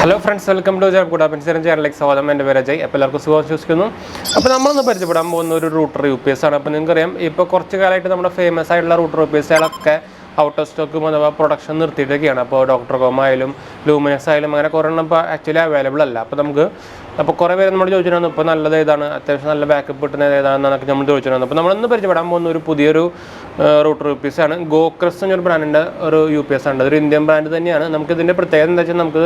Hello friends, welcome to 𝙑𝙤𝙬𝙬 സ്വാഗതം. എൻ്റെ പേര് അജയ്. അപ്പോൾ എല്ലാവർക്കും സുഖം വിശ്വസിക്കുന്നു. അപ്പോൾ നമ്മളൊന്ന് പരിചയപ്പെടാൻ പോകുന്ന ഒരു റൂട്ടർ UPS ആണ്. അപ്പോൾ നിങ്ങൾക്കറിയാം ഇപ്പോൾ കുറച്ച് കാലമായിട്ട് നമ്മുടെ ഫേമസ് ആയിട്ടുള്ള റൂട്ടർ UPSകളൊക്കെ ഔട്ട് ഓഫ് സ്റ്റോക്കും അഥവാ പ്രൊഡക്ഷൻ നിർത്തിയിട്ടൊക്കെയാണ്. അപ്പോൾ ഡോക്ടർകോം ആയാലും ലൂമിനസ് ആയാലും അങ്ങനെ കുറേ എണ്ണം ഇപ്പോൾ ആക്ച്വലി അവൈലബിൾ അല്ല. അപ്പോൾ കുറേ പേര് നമ്മൾ ചോദിച്ചിരുന്നു ഇപ്പോൾ നല്ലത് ഏതാണ്, അത്യാവശ്യം നല്ല ബാക്കപ്പ് കിട്ടുന്നത് ഏതാണെന്നൊക്കെ നമ്മൾ ചോദിച്ചിരുന്നു. അപ്പോൾ നമ്മളിന്ന് പരിചയപ്പെടാൻ പോകുന്ന ഒരു പുതിയൊരു റൂട്ടർ UPS ആണ്. CRUST എന്നൊരു ബ്രാൻഡിൻ്റെ ഒരു UPS ആണ്. അതൊരു ഇന്ത്യൻ ബ്രാൻഡ് തന്നെയാണ്. നമുക്കിതിൻ്റെ പ്രത്യേകത എന്താ വെച്ചാൽ നമുക്ക്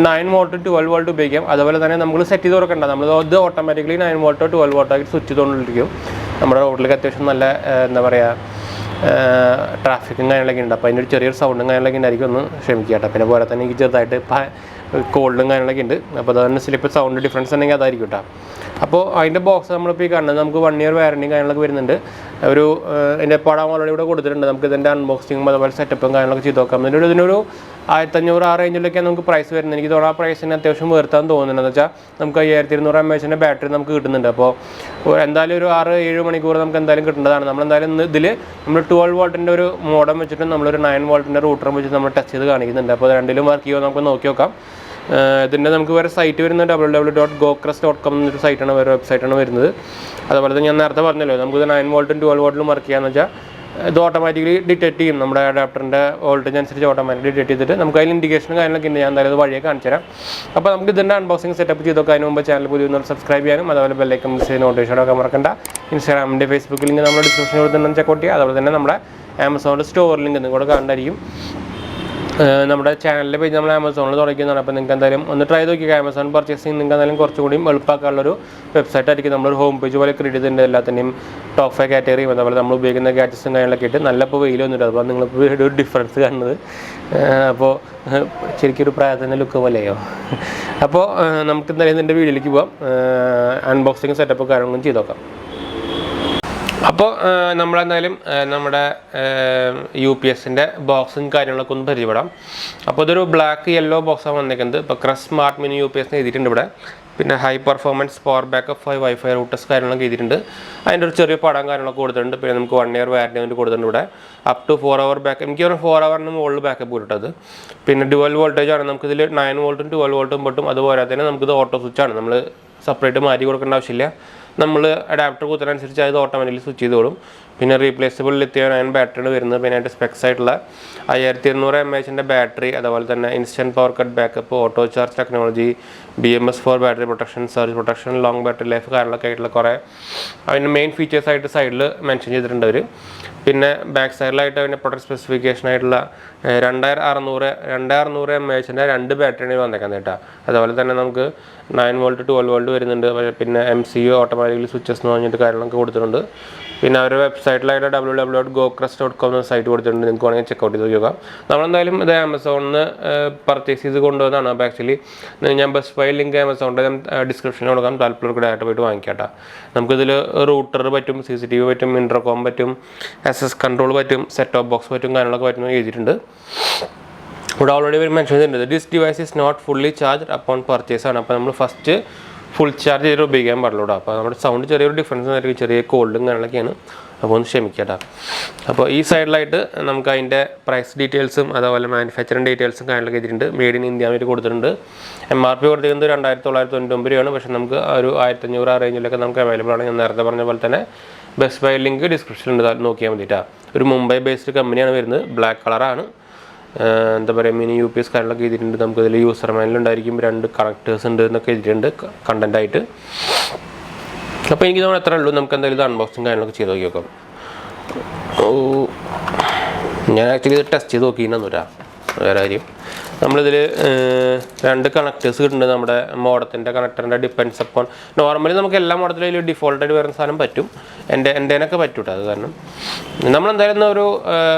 9 വോൾട്ട് 12 വോൾട്ട് ഉപയോഗിക്കാം. അതുപോലെ തന്നെ നമ്മൾ സെറ്റ് ചെയ്ത് കൊടുക്കേണ്ട, നമ്മൾ ഇത് ഓട്ടോമാറ്റിക്കലി 9 വോൾട്ടോ 12 വോൾട്ടോ ആക്കി സ്വിച്ച് ചെയ്തുകൊണ്ടിരിക്കും. നമ്മുടെ റോഡിലേക്ക് അത്യാവശ്യം നല്ല എന്താ പറയുക ട്രാഫിക്കും കാര്യങ്ങളൊക്കെ ഉണ്ട്. അപ്പോൾ അതിൻ്റെ ഒരു ചെറിയൊരു സൗണ്ടും കാര്യങ്ങളൊക്കെ ഉണ്ടായിരിക്കും, ഒന്ന് ക്ഷമിക്കുക കേട്ടോ. പിന്നെ പോലെ തന്നെ എനിക്ക് ചെറുതായിട്ട് കോൾഡും കാര്യങ്ങളൊക്കെ ഉണ്ട്. അപ്പോൾ അതാണ് ചിലപ്പോൾ സൗണ്ട് ഡിഫറൻസ് ഉണ്ടെങ്കിൽ അതായിരിക്കും കേട്ടോ. അപ്പോൾ അതിൻ്റെ ബോക്സ് നമ്മളിപ്പോൾ ഈ കാണുന്നത് നമുക്ക് 1 ഇയർ വാറണ്ടിയും കാര്യങ്ങളൊക്കെ വരുന്നുണ്ട്. ഒരു എൻ്റെ പടം ഓൾറെഡി ഇവിടെ കൊടുത്തിട്ടുണ്ട്. നമുക്ക് ഇതിൻ്റെ അൺബോക്സിങ്ങും അതുപോലെ സെറ്റപ്പും കാര്യങ്ങളൊക്കെ ചെയ്ത് നോക്കാം. ഇതിനൊരു 1500 ആ റേഞ്ചിലൊക്കെയാണ് നമുക്ക് പ്രൈസ് വരുന്നത്. എനിക്ക് തോന്നുന്നു ആ പ്രൈസിന് അത്യാവശ്യം വേർത്താൻ തോന്നുന്നത് എന്ന് വെച്ചാൽ നമുക്ക് 5200 mAh ബാറ്ററി നമുക്ക് കിട്ടുന്നുണ്ട്. അപ്പോൾ എന്തായാലും ഒരു 6-7 മണിക്കൂർ നമുക്ക് എന്തായാലും കിട്ടേണ്ടതാണ്. നമ്മളെന്തായാലും ഇതിൽ നമ്മൾ 12 വോൾട്ടിൻ്റെ ഒരു മോഡം വെച്ചിട്ട് നമ്മളൊരു 9 വോൾട്ടിൻ്റെ റൂട്ടറും വെച്ചിട്ട് നമ്മൾ ടച്ച് ചെയ്ത് കാണിക്കുന്നുണ്ട്. അപ്പോൾ രണ്ടിലും വർക്ക് ചെയ്യുമോ നമുക്ക് നോക്കി നോക്കാം. ഇതിൻ്റെ നമുക്ക് വേറെ സൈറ്റ് വരുന്നത് www.gocrust.com എന്നൊരു സൈറ്റാണ്, വേറെ വെബ്സൈറ്റാണ് വരുന്നത്. അതുപോലെ തന്നെ ഞാൻ നേരത്തെ പറഞ്ഞല്ലോ, നമുക്കിത് 9 വോൾട്ടും 12 വോൾട്ടിലും വർക്ക് ചെയ്യാന്ന് വെച്ചാൽ ഇത് ഓട്ടോമാറ്റിക്കലി ഡിറ്റക്ട് ചെയ്യും. നമ്മുടെ അഡാപ്റ്ററിൻ്റെ വോൾട്ടേജ് അനുസരിച്ച് ഓട്ടോമാറ്റിക്കലി ഡിറ്റക്ട് ചെയ്തിട്ട് നമുക്ക് അതിൽ ഇൻഡിക്കേഷൻ കാര്യങ്ങളൊക്കെ ഉണ്ട്. ഞാൻ എന്തായാലും അത് വഴിയെ കാണിച്ചു തരാം. അപ്പോൾ നമുക്ക് ഇതിൻ്റെ അൺബോക്സിംഗ് സെറ്റപ്പ് ചെയ്തൊക്കെ അതിന് മുമ്പ് ചാനൽ പുതിയ സബ്സ്ക്രൈബ് ചെയ്യാനും അതുപോലെ ബെല്ലൈക്കൺ നോട്ടിഫിക്കേഷൻ ഒക്കെ മറക്കണ്ട. ഇൻസ്റ്റാഗ്രാമിൻ്റെ ഫേസ്ബുക്ക് ലിങ്ക് നമ്മുടെ ഡിസ്ക്രിപ്ഷനിൽ കൊടുത്തിട്ടുണ്ടെന്ന് ചെക്കൗട്ട് ചെയ്യുക. അതുപോലെ തന്നെ നമ്മുടെ ആമസോണിൻ്റെ സ്റ്റോർ ലിങ്ക് നിങ്ങളുടെ കണ്ടായിരിക്കും. നമ്മുടെ ചാനലിൻ്റെ പേജ് നമ്മൾ ആമസോണിൽ തുടങ്ങിയതാണ്. അപ്പോൾ നിങ്ങൾക്ക് എന്തായാലും ഒന്ന് ട്രൈ നോക്കിക്കുക. ആമസോൺ പർച്ചേസിങ് നിങ്ങൾക്ക് എന്തായാലും കുറച്ചുകൂടിയും എളുപ്പമാക്കാനുള്ളൊരു വെബ്സൈറ്റ് ആയിരിക്കും. നമ്മളൊരു ഹോം പേജ് പോലെ ക്രിയേറ്റ് ചെയ്തിട്ടുണ്ട്. എല്ലാത്തിൻ്റെയും ടോപ്പ് 5 കാറ്റഗറിയും അതുപോലെ നമ്മൾ ഉപയോഗിക്കുന്ന ഗാഡ്ജറ്റ്സും കാര്യങ്ങളൊക്കെ ഇട്ട് നല്ല ഇപ്പോൾ വെയിൽ വന്നിട്ട്, അപ്പോൾ നിങ്ങളിപ്പോൾ ഒരു ഡിഫറൻസ് കാണുന്നത്. അപ്പോൾ ശരിക്കും ഒരു പ്രായത്തിൻ്റെ ലുക്ക് പോലെയോ. അപ്പോൾ നമുക്ക് എന്തായാലും ഇതിൻ്റെ വീഡിയോയിലേക്ക് പോകാം. അൺബോക്സിങ് സെറ്റപ്പ് കാര്യങ്ങളും ചെയ്ത് നോക്കാം. അപ്പോൾ നമ്മളെന്തായാലും നമ്മുടെ UPSൻ്റെ ബോക്സും കാര്യങ്ങളൊക്കെ ഒന്ന് പരിചയപ്പെടാം. അപ്പോൾ ഇതൊരു ബ്ലാക്ക് യെല്ലോ ബോക്സാണ് വന്നിരിക്കുന്നത്. ഇപ്പോൾ CRUST സ്മാർട്ട് മിനി UPS എഴുതിയിട്ടുണ്ട് ഇവിടെ. പിന്നെ high performance power backup 5 wifi routers കാര്യങ്ങളൊക്കെ എഴുതിയിട്ടുണ്ട്. അതിൻ്റെ ഒരു ചെറിയ പടം കാര്യങ്ങളൊക്കെ കൊടുത്തിട്ടുണ്ട്. പിന്നെ നമുക്ക് 1 ഇയർ വാറണ്ടി വേണ്ടി കൊടുത്തിട്ടുണ്ട് ഇവിടെ. അപ് ടു 4 അവർ ബാക്ക്, എനിക്ക് ഒരു 4 അവറിന് മുകളിൽ ബാക്കപ്പ് കിട്ടത്. പിന്നെ ഡുവൽ വോൾട്ടേജ് ആണ്. നമുക്കിതിൽ 9 വോൾട്ടും 12 വോൾട്ടും പെട്ടും. അതുപോലെ തന്നെ നമുക്കിത് ഓട്ടോ സ്വിച്ചാണ്, നമ്മൾ സെപ്പറേറ്റ് മാറ്റി കൊടുക്കേണ്ട ആവശ്യമില്ല. നമ്മൾ അഡാപ്റ്റർ കുത്തുന്നതനുസരിച്ച് അത് ഓട്ടോമാറ്റിക്കലി സ്വിച്ച് ചെയ്തോളും. പിന്നെ റീപ്ലേസബിൾ ലിഥിയം അയൺ ബാറ്ററിയാണ് വരുന്നത്. പിന്നെ അതിൻ്റെ സ്പെക്സ് ആയിട്ടുള്ള 5200 mAh ബാറ്ററി, അതുപോലെ തന്നെ instant power cut backup, auto charge technology, BMS4 battery protection, surge protection, long battery life കാര്യങ്ങളൊക്കെ ആയിട്ടുള്ള കുറേ അതിൻ്റെ മെയിൻ ഫീച്ചേഴ്സായിട്ട് സൈഡിൽ മെൻഷൻ ചെയ്തിട്ടുണ്ട് അവർ. പിന്നെ ബാക്ക് സൈഡിലായിട്ട് അതിൻ്റെ പ്രൊഡക്റ്റ് സ്പെസിഫിക്കേഷൻ ആയിട്ടുള്ള 2600 mAh 2 ബാറ്ററിയാണ് വന്നേക്കുന്നത് കേട്ടോ. അതുപോലെ തന്നെ നമുക്ക് 9 വോൾട്ട് 12 വോൾട്ട് വരുന്നുണ്ട്. പിന്നെ MCU ഓട്ടോമാറ്റിക്കലി സ്വിച്ചസ് എന്ന് പറഞ്ഞിട്ട് കാര്യങ്ങളൊക്കെ കൊടുത്തിട്ടുണ്ട്. പിന്നെ അവരുടെ വെബ്സൈറ്റിലായിട്ട് www.gocrust.com എന്ന സൈറ്റ് കൊടുത്തിട്ടുണ്ട്. നിങ്ങൾക്ക് വേണമെങ്കിൽ ചെക്കൗട്ട് ചെയ്ത് നോക്കാം. നമ്മളെന്തായാലും ഇത് ആമസോണിൽ നിന്ന് പർച്ചേസ് ചെയ്ത് കൊണ്ടുവന്നതാണ്. അപ്പോൾ ആക്ച്വലി ഞാൻ ബെസ്റ്റ് ബൈ ലിങ്ക് ആമസോണിൻ്റെ ഡിസ്ക്രിപ്ഷനിൽ കൊടുക്കാം. താല്പര്യമുള്ളവർക്ക് ഡയറക്റ്റ് പോയിട്ട് വാങ്ങിക്കാട്ടോ. നമുക്കിതിൽ റൂട്ടർ പറ്റും, CCTV പറ്റും, ഇൻട്രോകോം പറ്റും, SS കൺട്രോൾ പറ്റും, സെറ്റ് ടോപ്പ് ബോക്സ് പറ്റും, കാര്യങ്ങളൊക്കെ പറ്റുമെന്ന് എഴുതിയിട്ടുണ്ട്. ഇവിടെ ഓൾറെഡി ഒരു മെൻഷൻ ചെയ്തിട്ടുണ്ട്, this device is not fully charge upon purchase ആണ്. അപ്പോൾ നമ്മൾ ഫസ്റ്റ് ഫുൾ ചാർജ് ചെയ്ത് ഉപയോഗിക്കാൻ പാടുള്ളൂ. അപ്പോൾ നമ്മുടെ സൗണ്ട് ചെറിയൊരു ഡിഫറൻസ് ആയിരിക്കും, ചെറിയ കോൾഡും കാര്യങ്ങളൊക്കെയാണ്. അപ്പോൾ ഒന്ന് ക്ഷമിക്കട്ടോ. അപ്പോൾ ഈ സൈഡിലായിട്ട് നമുക്ക് അതിൻ്റെ പ്രൈസ് ഡീറ്റെയിൽസും അതുപോലെ മാനുഫാക്ചറിങ് ഡീറ്റെയിൽസും കാര്യങ്ങളൊക്കെ എഴുതിയിട്ടുണ്ട്. മെയ്ഡ് ഇൻ ഇന്ത്യ വേണ്ടി കൊടുത്തിട്ടുണ്ട്. MRP കൊടുത്തിരിക്കുന്നത് 2999 രൂപയാണ്. പക്ഷേ നമുക്ക് ഒരു 1500 ആ റേഞ്ചിലൊക്കെ നമുക്ക് അവൈലബിൾ ആണ്. ഞാൻ നേരത്തെ പറഞ്ഞ പോലെ തന്നെ ബെസ്റ്റ് ബൈ ലിങ്ക് ഡിസ്ക്രിപ്ഷനിലുണ്ട്, നോക്കിയാൽ മതിട്ടാ. ഒരു മുംബൈ ബേസ്ഡ് കമ്പനിയാണ് വരുന്നത്. ബ്ലാക്ക് കളറാണ്. എന്താ പറയുക, മിനി UPS കാര്യങ്ങളൊക്കെ എഴുതിയിട്ടുണ്ട്. നമുക്കിതിൽ യൂസർ മാനുവലുണ്ടായിരിക്കും, 2 കണക്ടേഴ്സ് ഉണ്ട് എന്നൊക്കെ എഴുതിയിട്ടുണ്ട് കണ്ടൻറ്റായിട്ട്. അപ്പോൾ എനിക്ക് തോന്നുന്നു എത്ര ഉള്ളൂ. നമുക്ക് എന്തായാലും ഇത് അൺബോക്സിങ് കാര്യങ്ങളൊക്കെ ചെയ്ത് നോക്കി നോക്കാം. ഞാൻ ആക്ച്വലി ഇത് ടെസ്റ്റ് ചെയ്ത് നോക്കിയിരുന്നില്ല. വേറെ കാര്യം, നമ്മളിതിൽ 2 കണക്ടേഴ്സ് കിട്ടുന്നുണ്ട്. നമ്മുടെ മോഡത്തിൻ്റെ കണക്ടറിൻ്റെ ഡിപ്പെൻഡ്സ് അപ്പോൺ. നോർമലി നമുക്ക് എല്ലാ മോഡത്തിലും ഡിഫോൾട്ടായിട്ട് വരുന്ന സാധനം പറ്റും. എൻ്റെനൊക്കെ പറ്റും കേട്ടോ. അത് കാരണം നമ്മളെന്തായാലും ഒരു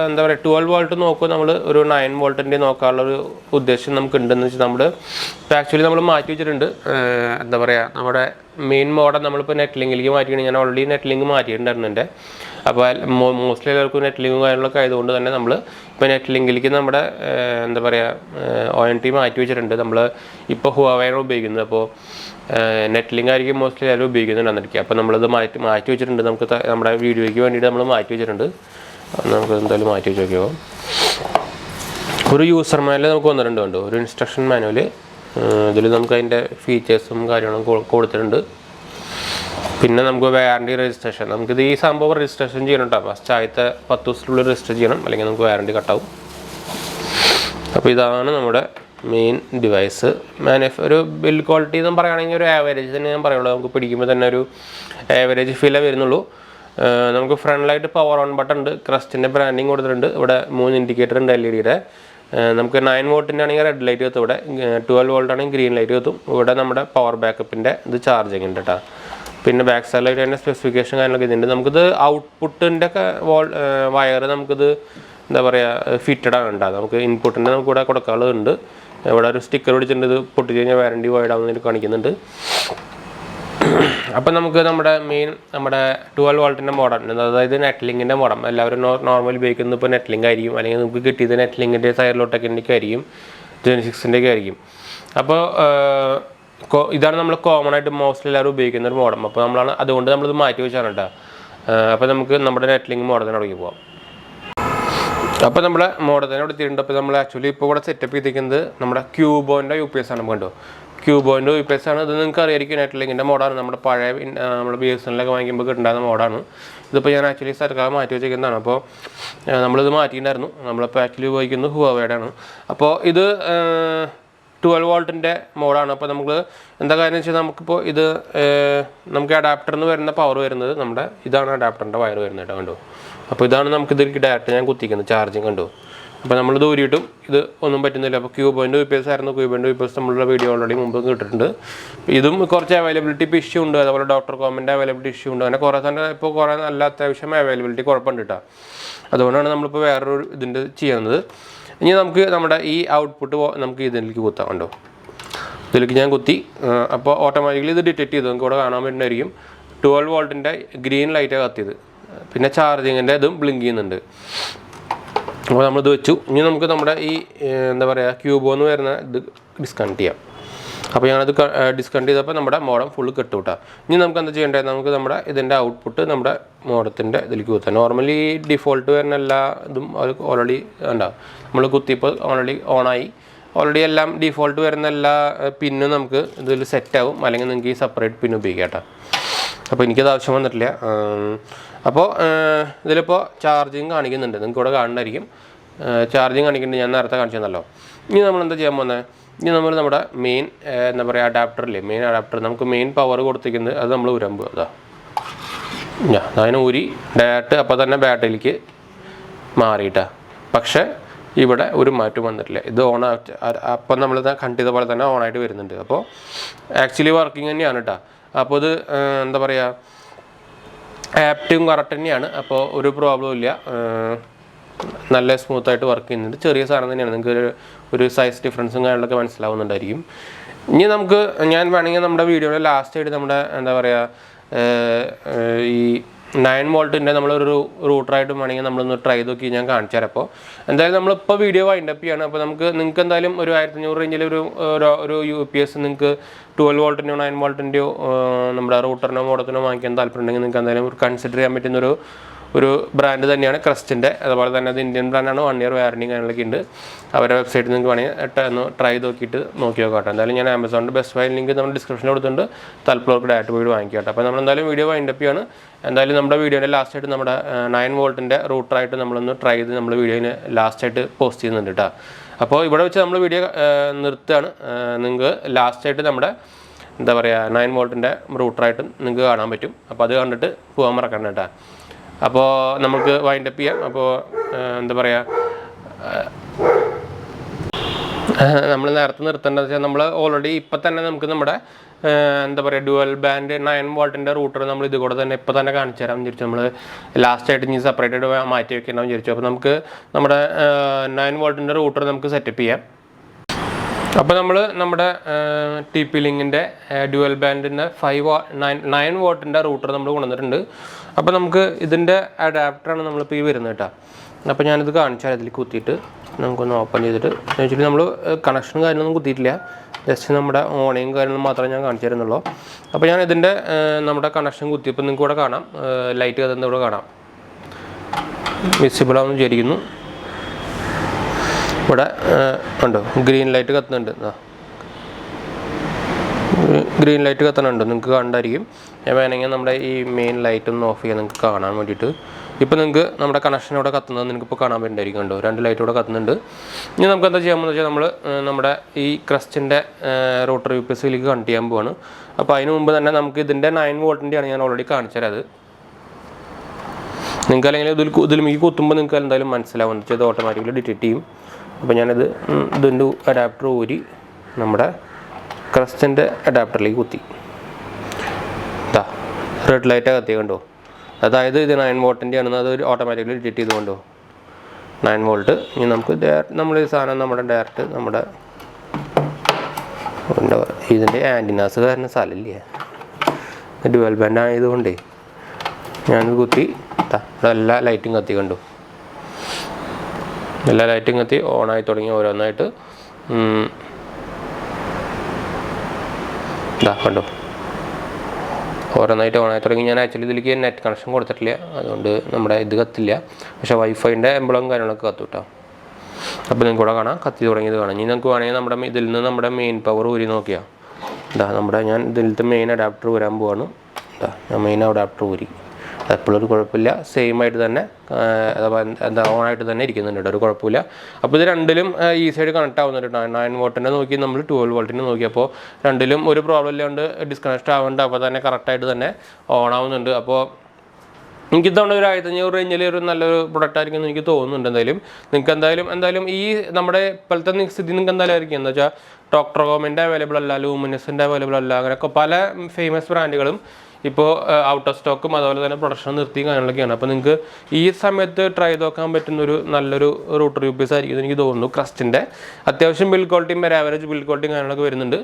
എന്താ പറയുക 12 വോൾട്ട് നോക്കുക. നമ്മൾ ഒരു 9 വോൾട്ടിൻ്റെ നോക്കാനുള്ളൊരു ഉദ്ദേശം നമുക്ക് ഉണ്ടെന്ന് വെച്ചാൽ നമ്മൾ ഇപ്പോൾ ആക്ച്വലി നമ്മൾ മാറ്റി വെച്ചിട്ടുണ്ട്. എന്താ പറയുക, നമ്മുടെ മെയിൻ മോഡൽ നമ്മളിപ്പോൾ നെറ്റ് ലിങ്കിലേക്ക് മാറ്റിയാണ്. ഞാൻ ഓൾറെഡി നെറ്റ് ലിങ്ക് മാറ്റിയിട്ടുണ്ടായിരുന്നു എൻ്റെ. അപ്പോൾ മോസ്റ്റ്ലി എല്ലാവർക്കും നെറ്റ് ലിങ്കും കാര്യങ്ങളൊക്കെ ആയതുകൊണ്ട് തന്നെ നമ്മൾ ഇപ്പോൾ നെറ്റ് ലിങ്കിലേക്ക് നമ്മുടെ എന്താ പറയുക ONT മാറ്റി വെച്ചിട്ടുണ്ട്. നമ്മൾ ഇപ്പോൾ ഹുവാവേയാണ് ഉപയോഗിക്കുന്നത്. അപ്പോൾ നെറ്റ് ലിങ്ക് ആയിരിക്കും മോസ്റ്റ്ലി എല്ലാവരും ഉപയോഗിക്കുന്നുണ്ടെന്നിരിക്കുക. അപ്പോൾ നമ്മളത് മാറ്റി വെച്ചിട്ടുണ്ട്. നമുക്ക് നമ്മുടെ വീഡിയോയ്ക്ക് വേണ്ടിയിട്ട് നമ്മൾ മാറ്റി വെച്ചിട്ടുണ്ട്. നമുക്ക് എന്തായാലും മാറ്റി വെച്ച് നോക്കിയോ. ഒരു യൂസർ മാനുവൽ നമുക്ക് വന്നിട്ടുണ്ട് കണ്ടോ, ഒരു ഇൻസ്ട്രക്ഷൻ മാനുവൽ. ഇതിൽ നമുക്ക് അതിൻ്റെ ഫീച്ചേഴ്സും കാര്യങ്ങളും കൊടുത്തിട്ടുണ്ട്. പിന്നെ നമുക്ക് വാറണ്ടി രജിസ്ട്രേഷൻ, നമുക്കിത് ഈ സംഭവം രജിസ്ട്രേഷൻ ചെയ്യണം കേട്ടോ. ഫസ്റ്റ് ആദ്യത്തെ 10 ദിവസത്തിനുള്ളിൽ രജിസ്റ്റർ ചെയ്യണം, അല്ലെങ്കിൽ നമുക്ക് വാറണ്ടി കട്ടാവും. അപ്പോൾ ഇതാണ് നമ്മുടെ മെയിൻ ഡിവൈസ്. ഒരു ബിൽഡ് ക്വാളിറ്റി എന്ന് പറയുകയാണെങ്കിൽ ഒരു ആവറേജ് തന്നെ ഞാൻ പറയുള്ളൂ. നമുക്ക് പിടിക്കുമ്പോൾ തന്നെ ഒരു ആവറേജ് ഫീലേ വരുന്നുള്ളൂ. നമുക്ക് ഫ്രണ്ടിലായിട്ട് പവർ ഓൺ ബട്ടൺ ഉണ്ട്, ക്രസ്റ്റിൻ്റെ ബ്രാൻഡിങ് കൊടുത്തിട്ടുണ്ട്. ഇവിടെ 3 ഇൻഡിക്കേറ്റർ ഉണ്ട് LED-യുടെ. നമുക്ക് 9 വോൾട്ടിൻ്റെ ആണെങ്കിൽ റെഡ് ലൈറ്റ് കത്തും, ഇവിടെ 12 വോൾട്ട് ആണെങ്കിൽ ഗ്രീൻ ലൈറ്റ് കത്തും. ഇവിടെ നമ്മുടെ പവർ ബാക്കപ്പിൻ്റെ ഇത് ചാർജിങ് ഉണ്ട് കേട്ടോ. പിന്നെ ബാക്ക് സൈഡിലായിട്ട് അതിൻ്റെ സ്പെസിഫിക്കേഷൻ കാര്യങ്ങളൊക്കെ ഇതുണ്ട്. നമുക്കിത് ഔട്ട്പുട്ടിൻ്റെ ഒക്കെ വയർ നമുക്കിത് എന്താ പറയുക ഫിറ്റഡ് ആണ് ഉണ്ടാകുക. നമുക്ക് ഇൻപുട്ടിൻ്റെ നമുക്ക് ഇവിടെ കൊടുക്കാനുള്ളതുണ്ട്. ഇവിടെ ഒരു സ്റ്റിക്കർ പിടിച്ചിട്ടുണ്ട്, ഇത് പൊട്ടിച്ച് കഴിഞ്ഞാൽ വാറണ്ടി വോയിഡ് ആവുന്നതിന് കാണിക്കുന്നുണ്ട്. അപ്പം നമുക്ക് നമ്മുടെ 12 വോൾട്ടിൻ്റെ മോഡം, അതായത് നെറ്റ്ലിങ്കിൻ്റെ മോഡം എല്ലാവരും നോർമൽ ഉപയോഗിക്കുന്നത് ഇപ്പോൾ നെറ്റ്ലിങ്ക് ആയിരിക്കും, അല്ലെങ്കിൽ നമുക്ക് കിട്ടിയത് നെറ്റ്ലിങ്കിൻ്റെ സൈഡിലോട്ടൊക്കെ ആയിരിക്കും, Gen 6-ൻ്റെ ഒക്കെ ആയിരിക്കും. അപ്പോൾ ഇതാണ് നമ്മൾ കോമൺ ആയിട്ട് മോസ്റ്റ്ലി എല്ലാവരും ഉപയോഗിക്കുന്ന ഒരു മോഡം. അപ്പോൾ അതുകൊണ്ട് നമ്മളിത് മാറ്റി വെച്ചാണ് കേട്ടോ. അപ്പോൾ നമുക്ക് നമ്മുടെ നെറ്റ്ലിങ്ക് മോഡത്തിനെ തുടങ്ങി പോകാം. അപ്പോൾ നമ്മുടെ മോഡത്തിനെ എടുത്തിട്ടുണ്ട്. അപ്പോൾ നമ്മൾ ആക്ച്വലി ഇപ്പോൾ ഇവിടെ സെറ്റപ്പ് ചെയ്തിരിക്കുന്നത് നമ്മുടെ ക്യൂബോൻ്റെ UPS ആണ്. നമുക്ക് കണ്ടോ, ക്യൂബോൻ്റെ UPS ആണ്. ഇത് നിങ്ങൾക്ക് അറിയായിരിക്കും, നെറ്റ്ലിങ്കിൻ്റെ മോഡാണ്. നമ്മുടെ പഴയ നമ്മൾ BSNL-ഒക്കെ വാങ്ങിക്കുമ്പോൾ കിട്ടുന്ന മോഡാണ്. ഇതിപ്പോൾ ഞാൻ ആക്ച്വലി സർക്കാർ മാറ്റി വെച്ചിരിക്കുന്നതാണ്. അപ്പോൾ നമ്മളിത് മാറ്റിയിട്ടുണ്ടായിരുന്നു. നമ്മളിപ്പോൾ ആക്ച്വലി ഉപയോഗിക്കുന്നത് ഹുവാവേയുടെ ആണ്. അപ്പോൾ ഇത് 12 വോൾട്ടിൻ്റെ മോഡാണ്. അപ്പോൾ നമുക്ക് എന്താ കാര്യം വെച്ചാൽ നമുക്കിപ്പോൾ ഇത് നമുക്ക് അഡാപ്റ്ററിൽ നിന്ന് വരുന്ന പവർ വരുന്നത് നമ്മുടെ ഇതാണ് അഡാപ്റ്ററിൻ്റെ വയർ വരുന്നത് കേട്ടോ. കണ്ടോ, അപ്പോൾ ഇതാണ് നമുക്കിതിലേക്ക് ഡയറക്റ്റ് ഞാൻ കുത്തിക്കുന്നത്, ചാർജിങ് കണ്ടു. അപ്പോൾ നമ്മൾ ദൂരിയിട്ടും ഇത് ഒന്നും പറ്റുന്നില്ല. അപ്പോൾ ക്യൂബോൻ്റെ UPS ആയിരുന്നു. ക്യൂബോൻ്റെ UPS നമ്മളുടെ വീഡിയോ ഓൾറെഡി മുമ്പ് കിട്ടിയിട്ടുണ്ട്. ഇതും കുറച്ച് അവൈലബിലിറ്റി ഇഷ്യൂ ഉണ്ട്, അതുപോലെ ഡോക്ടർ കോമിൻ്റെ അവൈലബിലിറ്റി ഇഷ്യൂ ഉണ്ട്. അങ്ങനെ കുറേ തന്നെ ഇപ്പോൾ കുറേ നല്ല അത്യാവശ്യം അവൈലബിലിറ്റി കുഴപ്പമുണ്ട് കേട്ടോ. അതുകൊണ്ടാണ് നമ്മളിപ്പോൾ വേറൊരു ഇതിൻ്റെ ചെയ്യുന്നത്. ഇനി നമുക്ക് നമ്മുടെ ഈ ഔട്ട്പുട്ട് നമുക്ക് ഇതിലേക്ക് കുത്താം. കണ്ടോ, ഇതിലേക്ക് ഞാൻ കുത്തി. അപ്പോൾ ഓട്ടോമാറ്റിക്കലി ഇത് ഡിറ്റക്ട് ചെയ്തു, നമുക്ക് ഇവിടെ കാണാൻ പറ്റുന്നതായിരിക്കും. 12 വോൾട്ടിൻ്റെ ഗ്രീൻ ലൈറ്റാണ് കത്തിയത്. പിന്നെ ചാർജിങ്ങിൻ്റെ ഇതും ബ്ലിങ്ക് ചെയ്യുന്നുണ്ട്. അപ്പോൾ നമ്മളിത് വെച്ചു. ഇനി നമുക്ക് നമ്മുടെ ഈ എന്താ പറയുക ക്യൂബോന്ന് വരുന്ന ഇത് ഡിസ്കണക്ട് ചെയ്യാം. അപ്പോൾ ഞാനത് ഡിസ്കണക്ട് ചെയ്തപ്പോൾ നമ്മുടെ മോഡം ഫുള്ള് കെട്ടുവിട്ടാം. ഇനി നമുക്ക് എന്താ ചെയ്യേണ്ടത്, നമുക്ക് നമ്മുടെ ഇതിൻ്റെ ഔട്ട്പുട്ട് നമ്മുടെ മോഡത്തിൻ്റെ ഇതിലേക്ക് കുത്താം. നോർമലി ഡിഫോൾട്ട് വരുന്ന എല്ലാ ഇതും ഓൾറെഡി ഉണ്ടാവും. നമ്മൾ കുത്തിയപ്പോൾ ഓണായി. ഓൾറെഡി എല്ലാം ഡിഫോൾട്ട് വരുന്ന എല്ലാ പിന്നും നമുക്ക് ഇതിൽ സെറ്റാവും, അല്ലെങ്കിൽ നിങ്ങൾക്ക് ഈ സെപ്പറേറ്റ് പിൻ ഉപയോഗിക്കാം കേട്ടോ. അപ്പോൾ എനിക്കത് ആവശ്യം വന്നിട്ടില്ല. അപ്പോൾ ഇതിലിപ്പോൾ ചാർജിങ് കാണിക്കുന്നുണ്ട്, നിങ്ങൾക്ക് ഇവിടെ കാണുന്നതായിരിക്കും. ചാർജിങ് കാണിക്കുന്നുണ്ട്, ഞാൻ നേരത്തെ കാണിച്ചു തന്നല്ലോ. ഇനി നമ്മൾ എന്താ ചെയ്യാൻ പോകുന്നത്, ഇനി നമ്മൾ നമ്മുടെ മെയിൻ എന്താ പറയുക അഡാപ്റ്ററില്ലേ, മെയിൻ അഡാപ്റ്റർ നമുക്ക് മെയിൻ പവർ കൊടുത്തിരിക്കുന്നത് അത് നമ്മൾ ഉരമ്പ് അതിനെ ഊരി ഡയറക്റ്റ് അപ്പോൾ തന്നെ ബാറ്ററിയിലേക്ക് മാറിയിട്ടാണ്. പക്ഷേ ഇവിടെ ഒരു മാറ്റം വന്നിട്ടില്ല. ഇത് ഓൺ അപ്പം നമ്മൾ കണ്ടിത പോലെ തന്നെ ഓണായിട്ട് വരുന്നുണ്ട്. അപ്പോൾ ആക്ച്വലി വർക്കിംഗ് തന്നെയാണ് കേട്ടോ. അപ്പോൾ ഇത് എന്താ പറയുക ആപ്റ്റും കറക്റ്റ് തന്നെയാണ്. അപ്പോൾ ഒരു പ്രോബ്ലം ഇല്ല, നല്ല സ്മൂത്തായിട്ട് വർക്ക് ചെയ്യുന്നുണ്ട്. ചെറിയ സാധനം തന്നെയാണ്, നിങ്ങൾക്ക് ഒരു സൈസ് ഡിഫറൻസും കാര്യങ്ങളൊക്കെ മനസ്സിലാവുന്നുണ്ടായിരിക്കും. ഇനി ഞാൻ വേണമെങ്കിൽ നമ്മുടെ വീഡിയോയുടെ ലാസ്റ്റായിട്ട് നമ്മുടെ എന്താ പറയുക ഈ 9 വോൾട്ടിൻ്റെ നമ്മളൊരു റൂട്ടറായിട്ട് വേണമെങ്കിൽ നമ്മളൊന്ന് ട്രൈ നോക്കി ഞാൻ കാണിച്ചു തരാം. അപ്പോൾ എന്തായാലും നമ്മളിപ്പോൾ വീഡിയോ വൈൻഡപ്പ് ചെയ്യാണ്. അപ്പോൾ നിങ്ങൾക്ക് എന്തായാലും ഒരു 1500 റേഞ്ചിൽ ഒരു UPS നിങ്ങൾക്ക് 12 വോൾട്ടിൻ്റെയോ 9 വോൾട്ടിൻ്റെയോ നമ്മുടെ റൂട്ടറിനോ മോഡത്തിനോ വാങ്ങിക്കാൻ താല്പര്യം ഉണ്ടെങ്കിൽ നിങ്ങൾക്ക് എന്തായാലും കൺസിഡർ ചെയ്യാൻ പറ്റുന്നൊരു ബ്രാൻഡ് തന്നെയാണ് ക്രസ്റ്റിൻ്റെ. അതുപോലെ തന്നെ അത് ഇന്ത്യൻ ബ്രാൻഡാണ്, 1 ഇയർ വാറണ്ടി കാര്യങ്ങളൊക്കെ ഉണ്ട്. അവരുടെ വെബ്സൈറ്റിൽ നിങ്ങൾക്ക് വേണമെങ്കിൽ ഒന്ന് ട്രൈ നോക്കിയിട്ട് നോക്കി നോക്കാം. എന്തായാലും ഞാൻ ആമസോണിൻ്റെ ബെസ്റ്റ് ബൈ ലിങ്ക് നമ്മൾ ഡിസ്ക്രിപ്ഷനിൽ കൊടുത്തിട്ടുണ്ട്, താല്പര്യമുള്ളവർക്ക് ഡയറക്റ്റ് പോയി വാങ്ങിക്കാം. അപ്പോൾ നമ്മളെന്തായാലും വീഡിയോ വൈൻഡപ്പ് ചെയ്യാണ്. എന്തായാലും നമ്മുടെ വീഡിയോയുടെ ലാസ്റ്റായിട്ട് നമ്മുടെ 9 വോൾട്ടിൻ്റെ റൂട്ടറായിട്ട് നമ്മളൊന്ന് ട്രൈ ചെയ്ത് നമ്മൾ വീഡിയോയിൽ ലാസ്റ്റായിട്ട് പോസ്റ്റ് ചെയ്യുന്നുണ്ട് കേട്ടോ. അപ്പോൾ ഇവിടെ വെച്ച് നമ്മൾ വീഡിയോ നിർത്തുകയാണ്. നിങ്ങൾക്ക് ലാസ്റ്റായിട്ട് നമ്മുടെ എന്താ പറയുക 9 വോൾട്ടിൻ്റെ റൂട്ടറായിട്ട് നിങ്ങൾക്ക് കാണാൻ പറ്റും. അപ്പോൾ അത് കണ്ടിട്ട് പോകാൻ മറക്കണ്ട കേട്ടോ. അപ്പോൾ നമുക്ക് വൈൻഡപ്പ് ചെയ്യാം. അപ്പോൾ എന്താ പറയുക നമ്മൾ നേരത്തെ നിർത്തേണ്ടത് വെച്ചാൽ നമ്മൾ ഓൾറെഡി ഇപ്പം തന്നെ നമുക്ക് നമ്മുടെ എന്താ പറയുക ഡ്യുവൽ ബാൻഡ് 9 വോൾട്ടിൻ്റെ റൂട്ടർ നമ്മൾ ഇത് കൂടെ തന്നെ ഇപ്പം തന്നെ കാണിച്ചു തരാമെന്ന് വിചാരിച്ചു. നമ്മൾ ലാസ്റ്റായിട്ട് ഇനി സെപ്പറേറ്റ് മാറ്റി വെക്കണമെന്ന് വിചാരിച്ചു. അപ്പോൾ നമുക്ക് നമ്മുടെ 9 വോൾട്ടിൻ്റെ റൂട്ടർ നമുക്ക് സെറ്റപ്പ് ചെയ്യാം. അപ്പോൾ നമ്മൾ നമ്മുടെ TP ലിങ്കിൻ്റെ ഡ്യുവൽ ബാൻഡിൻ്റെ 9 വോട്ടിൻ്റെ റൂട്ടർ നമ്മൾ കൊണ്ടുവന്നിട്ടുണ്ട്. അപ്പോൾ നമുക്ക് ഇതിൻ്റെ അഡാപ്റ്ററാണ് നമ്മളിപ്പോൾ ഈ വരുന്നത് കേട്ടോ. അപ്പോൾ ഞാനിത് കാണിച്ചാൽ അതിൽ കുത്തിയിട്ട് നമുക്കൊന്ന് ഓപ്പൺ ചെയ്തിട്ട് ആക്ച്വലി നമ്മൾ കണക്ഷനും കാര്യങ്ങളൊന്നും കുത്തിയിട്ടില്ല, ജസ്റ്റ് നമ്മുടെ ഓണയും കാര്യങ്ങളും മാത്രമേ ഞാൻ കാണിച്ചു തരുന്നുള്ളൂ. അപ്പോൾ ഞാൻ ഇതിൻ്റെ നമ്മുടെ കണക്ഷൻ കുത്തിയപ്പോൾ നിങ്ങൾക്ക് ഇവിടെ കാണാം, ലൈറ്റ് കത്തുന്നത് ഇവിടെ കാണാം, വിസിബിൾ ആണെന്ന് വിചാരിക്കുന്നു. ഇവിടെ ഉണ്ടോ ഗ്രീൻ ലൈറ്റ് കത്തുന്നുണ്ട്. ഗ്രീൻ ലൈറ്റ് കത്തണുണ്ട്, നിങ്ങൾക്ക് കണ്ടായിരിക്കും. ഞാൻ വേണമെങ്കിൽ നമ്മുടെ ഈ മെയിൻ ലൈറ്റ് ഒന്ന് ഓഫ് ചെയ്യാൻ നിങ്ങൾക്ക് കാണാൻ വേണ്ടിയിട്ട്. ഇപ്പോൾ നിങ്ങൾക്ക് നമ്മുടെ കണക്ഷൻ ഇവിടെ കത്തുന്നത് നിങ്ങൾക്കിപ്പോൾ കാണാൻ പറ്റുന്നതായിരിക്കും. കണ്ടോ, 2 ലൈറ്റ് ഇവിടെ കത്തുന്നുണ്ട്. ഇനി നമുക്ക് എന്താ ചെയ്യാമെന്ന് വെച്ചാൽ നമ്മൾ നമ്മുടെ ഈ ക്രസ്റ്റിൻ്റെ റൂട്ടർ UPSലേക്ക് കണക്ട് ചെയ്യാൻ പോവാണ്. അപ്പോൾ അതിന് മുമ്പ് തന്നെ നമുക്ക് ഇതിൻ്റെ 9 വോൾട്ടിൻ്റെയാണ് ഞാൻ ഓൾറെഡി കാണിച്ചത്. അത് നിങ്ങൾക്ക് അല്ലെങ്കിൽ ഇതിലേക്ക് കുത്തുമ്പോൾ നിങ്ങൾക്ക് എന്തായാലും മനസ്സിലാവും, ഇത് ഓട്ടോമാറ്റിക്കലി ഡിറ്റക്ട് ചെയ്യും. അപ്പോൾ ഞാനിത് ഇതിൻ്റെ അഡാപ്റ്റർ ഊരി നമ്മുടെ ക്രസ്റ്റിൻ്റെ അഡാപ്റ്ററിലേക്ക് കുത്തി. റെഡ് ലൈറ്റ് കത്തിയ കണ്ടോ, അതായത് ഇത് 9 വോൾട്ടിൻ്റെ ആണെന്ന് അത് ഓട്ടോമാറ്റിക്കലി ഡിറ്റക്ട് ചെയ്തുകൊണ്ടോ 9 വോൾട്ട്. ഇനി നമുക്ക് നമ്മൾ ഈ സാധനം നമ്മുടെ ഡയറക്റ്റ് നമ്മുടെ ഇതിൻ്റെ ആൻറ്റിനാസ് കാരണം സ്ഥലമില്ല, ഡുവൽ ബാൻഡ് ആയതുകൊണ്ടേ ഞാനിത് കുത്തി. എല്ലാ ലൈറ്റും കത്തി കണ്ടു, എല്ലാ ലൈറ്റും കത്തി ഓണായി തുടങ്ങി. ഓരോന്നായിട്ട് കണ്ടോ, ഓരോന്നായിട്ട് ഓണായി തുടങ്ങി. ഞാൻ ആക്ച്വലി ഇതിലേക്ക് നെറ്റ് കണക്ഷൻ കൊടുത്തിട്ടില്ല, അതുകൊണ്ട് നമ്മുടെ ഇത് കത്തില്ല. പക്ഷേ വൈഫൈൻ്റെ എംബ്ലവും കാര്യങ്ങളൊക്കെ കത്തും കേട്ടോ. അപ്പോൾ നിങ്ങൾക്ക് ഇവിടെ കാണാം കത്തി തുടങ്ങിയത് കാണാം. ഇനി നമുക്ക് വേണമെങ്കിൽ നമ്മുടെ ഇതിൽ നിന്ന് നമ്മുടെ മെയിൻ പവർ ഊരി നോക്കിയാൽ ഞാൻ ഇതിലത്തെ മെയിൻ അഡാപ്റ്റർ ഊരാൻ പോവാണ്. ഞാൻ മെയിൻ അഡാപ്റ്റർ ഊരി. എപ്പോഴൊരു കുഴപ്പമില്ല, സെയിം ആയിട്ട് തന്നെ ഓണായിട്ട് തന്നെ ഇരിക്കുന്നുണ്ട്, ഒരു കുഴപ്പമില്ല. അപ്പോൾ ഇത് രണ്ടിലും ഈസിയായിട്ട് കണക്ട് ആവുന്നുണ്ട്. 9 വോൾട്ടിൻ്റെ നോക്കി നമ്മൾ 12 വോൾട്ടിൻ്റെ നോക്കി, അപ്പോൾ രണ്ടിലും ഒരു പ്രോബ്ലം ഇല്ലാണ്ട് ഡിസ്കണക്ട് ആവുന്നുണ്ട്. അപ്പോൾ തന്നെ കറക്റ്റായിട്ട് തന്നെ ഓൺ ആവുന്നുണ്ട്. അപ്പോൾ എനിക്ക് തോന്നുന്നു ഒരു 1500 റേഞ്ചിൽ ഒരു നല്ലൊരു പ്രൊഡക്റ്റ് ആയിരിക്കും എന്ന് എനിക്ക് തോന്നുന്നുണ്ട്. നിങ്ങൾക്ക് എന്തായാലും ഈ നമ്മുടെ ഇപ്പോഴത്തെ സ്ഥിതി നിങ്ങൾക്ക് എന്തായാലും ആയിരിക്കും എന്താ വെച്ചാൽ ടോക്ട്രോമിൻ്റെ അവൈലബിൾ അല്ല, ലൂമിനസിൻ്റെ അവൈലബിൾ അല്ല, അങ്ങനെയൊക്കെ പല ഫേമസ് ബ്രാൻഡുകളും ഇപ്പോൾ ഔട്ട് ഓഫ് സ്റ്റോക്കും അതുപോലെ തന്നെ പ്രൊഡക്ഷൻ നിർത്തി കാര്യങ്ങളൊക്കെയാണ്. അപ്പോൾ നിങ്ങൾക്ക് ഈ സമയത്ത് ട്രൈ ചെയ്ത് നോക്കാൻ പറ്റുന്നൊരു നല്ലൊരു റൂട്ടർ UPS ആയിരിക്കും എനിക്ക് തോന്നുന്നു. ക്രസ്റ്റിൻ്റെ അത്യാവശ്യം ബിൽഡ് ക്വാളിറ്റിയും ആവറേജ് ബിൽഡ് ക്വാളിറ്റിയും കാര്യങ്ങളൊക്കെ വരുന്നുണ്ട്.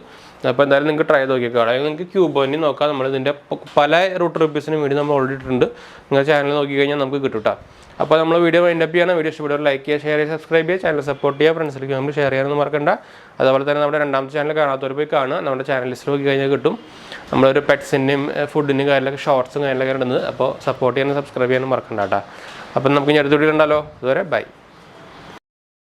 അപ്പോൾ എന്തായാലും നിങ്ങൾക്ക് ട്രൈ ചെയ്ത് നോക്കിയേക്കാം. അല്ലെങ്കിൽ നിങ്ങൾക്ക് 𝙑𝙑 നോക്കാം. നമ്മളിതിൻ്റെ പല റൂട്ടർ UPSനും വേണ്ടി നമ്മൾ ഓൾറെഡി ഇട്ടിട്ടുണ്ട്. നിങ്ങൾ ചാനൽ നോക്കിക്കഴിഞ്ഞാൽ നമുക്ക് കിട്ടും കേട്ടോ. അപ്പോൾ നമ്മൾ വീഡിയോ വൈൻഡപ്പ് ചെയ്യണം. വീഡിയോ ഇഷ്ടപ്പെടുക ലൈക്ക് ചെയ്യുക, ഷെയർ ചെയ്യുക, സബ്സ്ക്രൈബ് ചെയ്യുക, ചാനൽ സപ്പോർട്ട് ചെയ്യുക, ഫ്രണ്ട്സിലേക്ക് നമ്മൾ ഷെയർ ചെയ്യാനൊന്നും മറക്കണ്ട. അതുപോലെ തന്നെ നമ്മുടെ രണ്ടാമത്തെ ചാനൽ കാണാത്തവർ പോയി കാണുക. നമ്മുടെ ചാനൽ ലിസ്റ്റ് നോക്കി കഴിഞ്ഞാൽ കിട്ടും. നമ്മളൊരു പെറ്റ്സിൻ്റെയും ഫുഡിൻ്റെയും കാര്യങ്ങളൊക്കെ ഷോർട്സും കാര്യങ്ങളൊക്കെ ഇടുന്നത്. അപ്പോൾ സപ്പോർട്ട് ചെയ്യാനും സബ്സ്ക്രൈബ് ചെയ്യാനും മറക്കണ്ട കേട്ടോ. അപ്പം നമുക്ക് ഇനി അടുത്ത വീഡിയോ കണ്ടാലോ. അതുവരെ ബൈ.